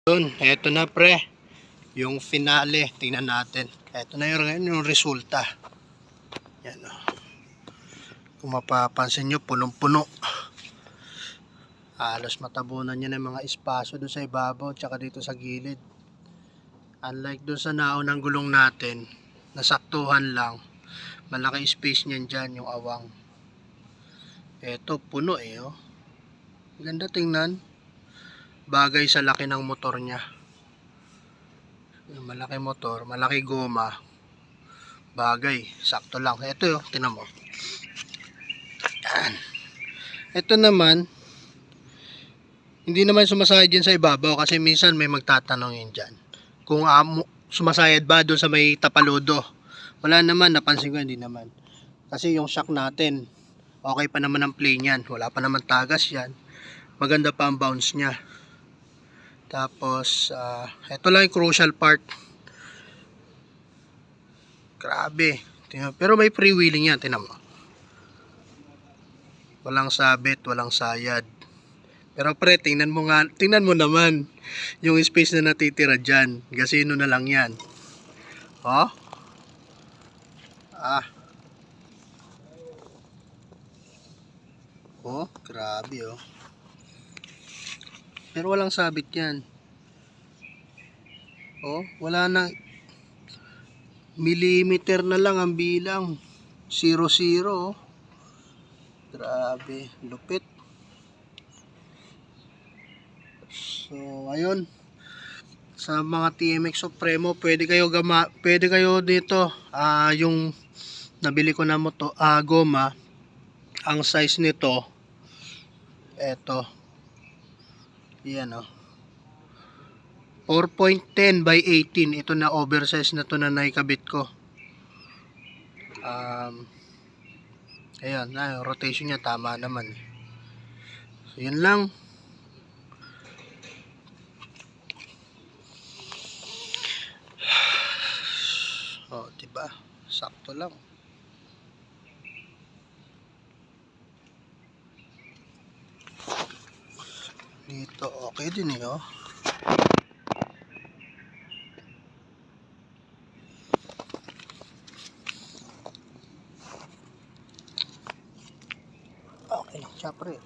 Yun, eto na pre. Yung finale, tingnan natin. Eto na yung resulta. Yan o. Kung mapapansin nyo, punong-puno. Halos matabunan niya ng mga espaso doon sa ibabaw tsaka dito sa gilid. Unlike doon sa naunang gulong natin, nasaktuhan lang. Malaki space niyan dyan, yung awang. Eto, puno oh. Ganda tingnan. Bagay sa laki ng motor niya. Malaki motor, malaki goma. Bagay, sakto lang. Ito tinan mo. Yan. Ito naman, hindi naman sumasayad din sa ibabaw kasi minsan may magtatanong yun dyan. Kung sumasayad ba doon sa may tapaludo? Wala naman, napansin ko hindi naman. Kasi yung shock natin, okay pa naman ang plane yan. Wala pa naman tagas yan. Maganda pa ang bounce niya. Tapos, ito lang yung crucial part. Grabe. Pero may freewheeling yan, tinan mo. Walang sabit, walang sayad. Pero pre, tingnan mo naman yung space na natitira dyan. Gasino na lang yan. Oh. Oh, grabe oh. Pero walang sabit yan. Oh, wala na. Millimeter na lang ang bilang. 0-0 oh. Grabe, lupit. So, ayun. Sa mga TMX Supremo, pwede kayo dito, yung nabili ko na goma, ang size nito, eto. Yan oh. 4.10 by 18. Ito na oversize na to na naikabit ko. Ayan, rotation niya tama naman. So, yun lang. Oh, diba? Sakto lang. Dito, okay din oh. Okay lang siya pre.